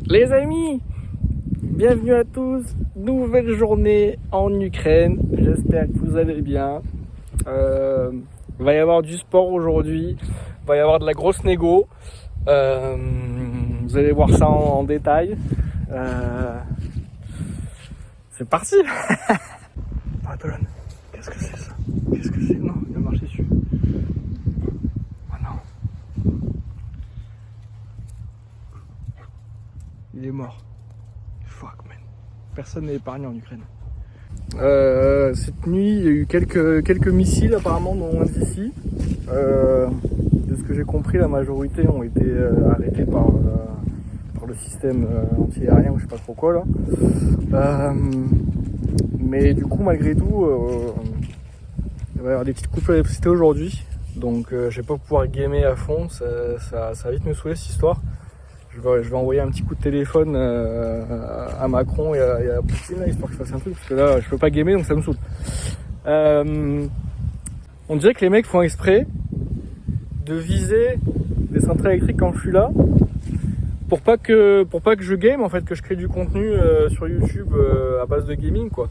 Les amis, bienvenue à tous, nouvelle journée en Ukraine, j'espère que vous allez bien. Il va y avoir du sport aujourd'hui, il va y avoir de la grosse négo, vous allez voir ça en détail. C'est parti. Attends, qu'est-ce que c'est ça? Qu'est-ce que c'est? Non, il va marcher dessus. Oh non. Il est mort. Fuck man. Personne n'est épargné en Ukraine. Cette nuit, il y a eu quelques missiles apparemment non loin d'ici. De ce que j'ai compris, la majorité ont été arrêtés par le système anti-aérien ou je sais pas trop quoi là. Mais du coup, malgré tout, il va y avoir des petites coupures d'électricité aujourd'hui. Donc je vais pas pouvoir gamer à fond, ça va vite me saouler cette histoire. Je vais envoyer un petit coup de téléphone à Macron et à Poutine là, histoire que je fasse un truc, parce que là je peux pas gamer donc ça me saoule. On dirait que les mecs font exprès de viser des centrales électriques quand je suis là pour pas que je game en fait, que je crée du contenu sur YouTube à base de gaming quoi.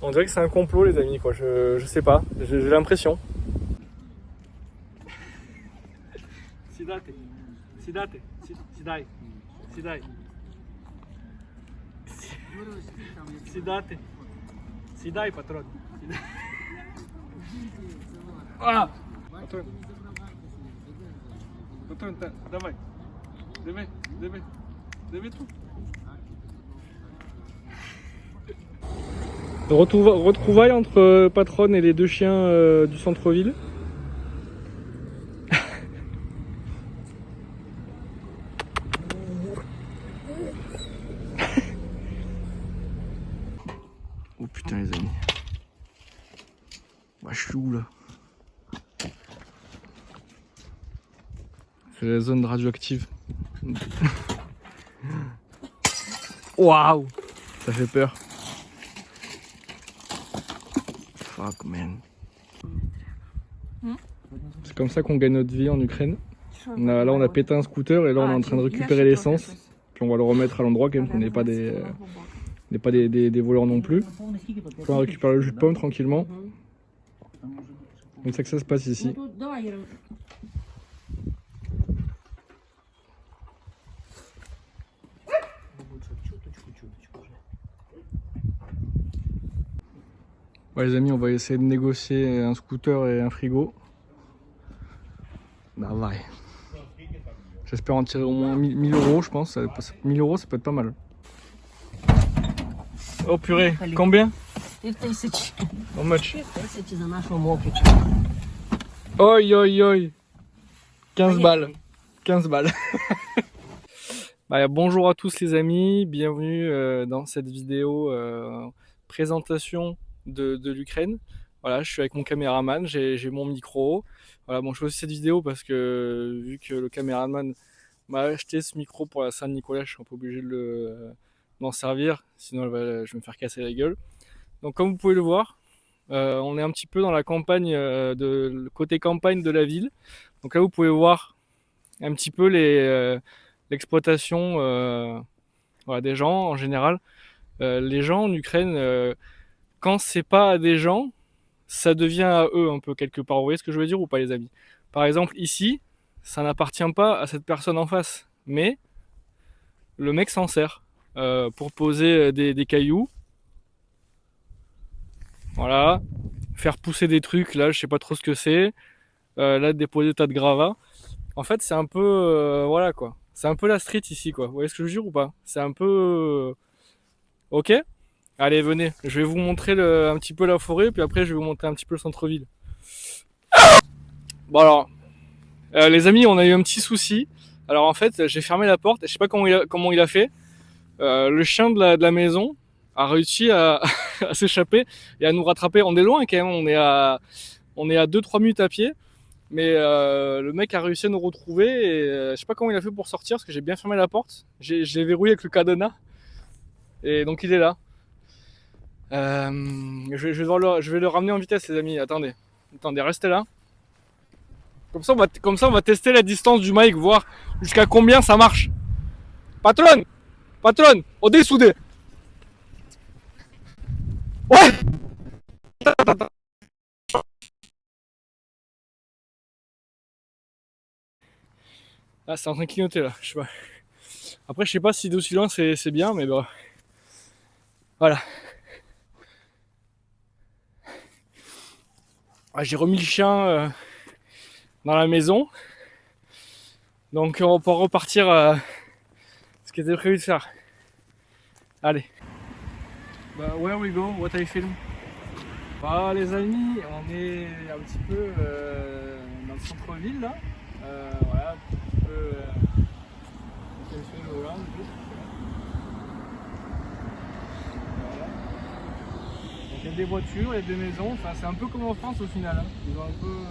On dirait que c'est un complot les amis quoi, je sais pas, j'ai l'impression. Sidate. Siдай, патрон. А! Патрон, давай. Диви тут. Retrouvailles entre Patron et les deux chiens du centre-ville. Oh putain les amis. Bah, je suis où là? C'est la zone radioactive. Waouh! Ça fait peur. Fuck man. C'est comme ça qu'on gagne notre vie en Ukraine. Là on a pété un scooter et là on est en train de récupérer l'essence. Puis on va le remettre à l'endroit quand même qu'on n'est pas des voleurs non plus. Puis on récupère le jus de pomme tranquillement. Comme ça que ça se passe ici. Ouais les amis, on va essayer de négocier un scooter et un frigo. Bah ouais. J'espère en tirer au moins 1000 euros je pense. 1000 euros ça peut être pas mal. Oh purée, combien? How much? Oi oi oi. 15 balles. 15 balles. Bah, bonjour à tous les amis, bienvenue dans cette vidéo présentation de l'Ukraine. Voilà, je suis avec mon caméraman, j'ai mon micro. Voilà, bon, je fais aussi cette vidéo parce que vu que le caméraman m'a acheté ce micro pour la Saint-Nicolas, je suis un peu obligé de m'en servir, sinon je vais me faire casser la gueule. Donc comme vous pouvez le voir, on est un petit peu dans la campagne, le côté campagne de la ville. Donc là vous pouvez voir un petit peu l'exploitation voilà, des gens en général. Les gens en Ukraine, quand c'est pas à des gens, ça devient à eux un peu quelque part. Vous voyez ce que je veux dire ou pas les amis? Par exemple ici, ça n'appartient pas à cette personne en face, mais le mec s'en sert pour poser des cailloux. Voilà, faire pousser des trucs, là je sais pas trop ce que c'est. Là déposer des tas de gravats. En fait c'est un peu, voilà quoi. C'est un peu la street ici quoi. Vous voyez ce que je jure ou pas? C'est un peu... Ok? Allez venez, je vais vous montrer un petit peu la forêt, puis après je vais vous montrer un petit peu le centre-ville. Bon alors, les amis, on a eu un petit souci. Alors en fait, j'ai fermé la porte, je sais pas comment il a fait. Le chien de la maison a réussi à s'échapper et à nous rattraper. On est loin quand même, on est à 2-3 minutes à pied. Mais le mec a réussi à nous retrouver et je sais pas comment il a fait pour sortir parce que j'ai bien fermé la porte. Je l'ai verrouillé avec le cadenas. Et donc il est là. Je vais le ramener en vitesse les amis, attendez, restez là. Comme ça, on va tester la distance du mic, voir jusqu'à combien ça marche. Patron, on est soudé. Ouais. Ah, c'est en train de clignoter là, je sais pas. Après, je sais pas si d'aussi loin c'est bien, mais bon. Voilà. Ah, j'ai remis le chien dans la maison. Donc on peut repartir ce qui était prévu de faire. Allez. Bah, where we go? What I film? Bah les amis, on est un petit peu dans le centre-ville là. Voilà, un petit peu voilà. Donc il y a des voitures, il y a des maisons, enfin c'est un peu comme en France au final. Hein. Ils ont un peu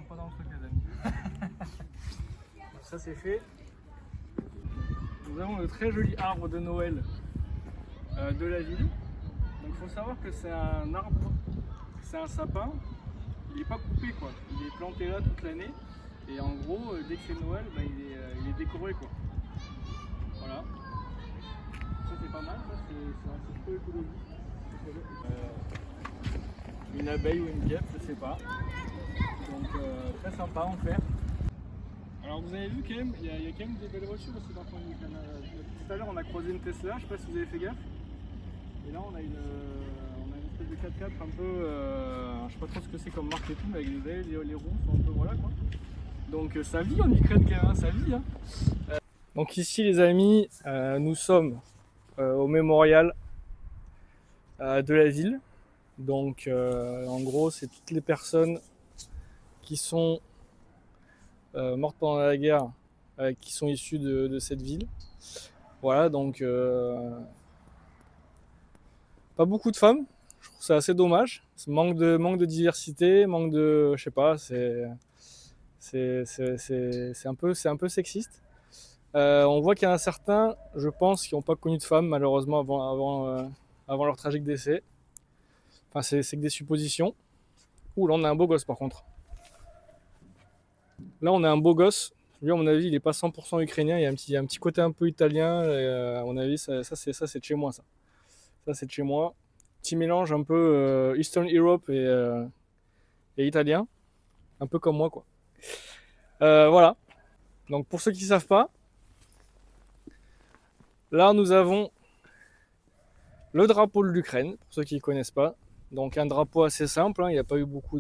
pas dans le truc les amis. Ça c'est fait. Nous avons le très joli arbre de Noël de la ville. Donc il faut savoir que c'est un arbre, c'est un sapin, il n'est pas coupé quoi, il est planté là toute l'année et en gros dès que c'est Noël bah, il est décoré quoi. Voilà. Ça c'est pas mal, ça c'est un petit peu écologique. Une abeille ou une guêpe, je sais pas. Donc très sympa en faire. Alors vous avez vu quand même, il y a quand même des belles voitures aussi dans ton tout à l'heure on a croisé une Tesla, je sais pas si vous avez fait gaffe. Et là on a une espèce de 4x4 un peu, je sais pas trop ce que c'est comme marque et tout, mais avec les roues sont un peu voilà quoi. Donc ça vit en Ukraine quand même, hein, ça vit. Hein. Donc ici les amis, nous sommes au mémorial de la ville. Donc en gros c'est toutes les personnes qui sont mortes pendant la guerre, qui sont issues de cette ville. Voilà, donc pas beaucoup de femmes, je trouve ça assez dommage. Manque de diversité, manque de, je sais pas, c'est un peu sexiste. On voit qu'il y en a certains, je pense, qui n'ont pas connu de femmes malheureusement avant leur tragique décès. Enfin, c'est que des suppositions. Ouh, là on a un beau gosse par contre. Là on a un beau gosse. Lui, à mon avis, il n'est pas 100% ukrainien. Il y a un petit côté un peu italien. Et, à mon avis, ça c'est de chez moi. Ça c'est de chez moi. Petit mélange un peu Eastern Europe et italien. Un peu comme moi, quoi. Voilà. Donc, pour ceux qui ne savent pas, là, nous avons le drapeau de l'Ukraine. Pour ceux qui ne connaissent pas. Donc, un drapeau assez simple. Hein. Il n'y a pas eu beaucoup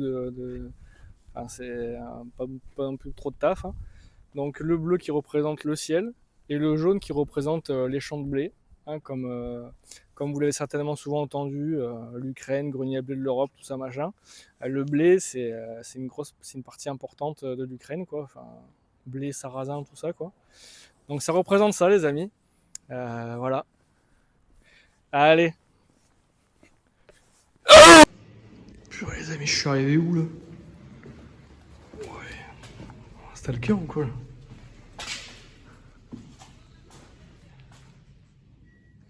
Enfin, c'est pas non plus trop de taf. Hein. Donc le bleu qui représente le ciel et le jaune qui représente les champs de blé, hein, comme vous l'avez certainement souvent entendu, l'Ukraine, grenier à blé de l'Europe, tout ça machin. Le blé c'est une partie importante de l'Ukraine quoi, enfin blé, sarrasin, tout ça quoi. Donc ça représente ça les amis, voilà. Allez. Purée les amis, je suis arrivé où là? Ouais. C'était le cœur ou quoi là?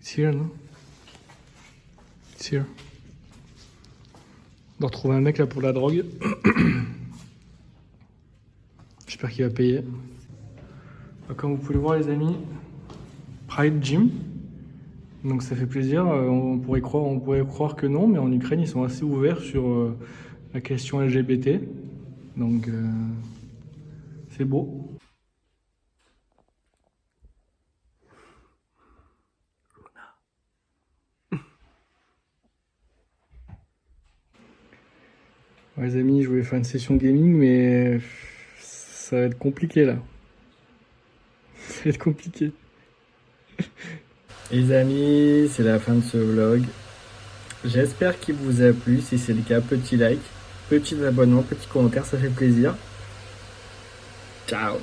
It's here, non? It's here. On doit retrouver un mec là pour la drogue. J'espère qu'il va payer. Comme vous pouvez le voir les amis, Pride Gym. Donc ça fait plaisir. On pourrait croire que non, mais en Ukraine ils sont assez ouverts sur la question LGBT. Donc c'est beau. Ouais, les amis, je voulais faire une session gaming, mais ça va être compliqué là. Ça va être compliqué. Les amis, c'est la fin de ce vlog. J'espère qu'il vous a plu. Si c'est le cas, petit like, petit abonnement, petit commentaire, ça fait plaisir. Ciao.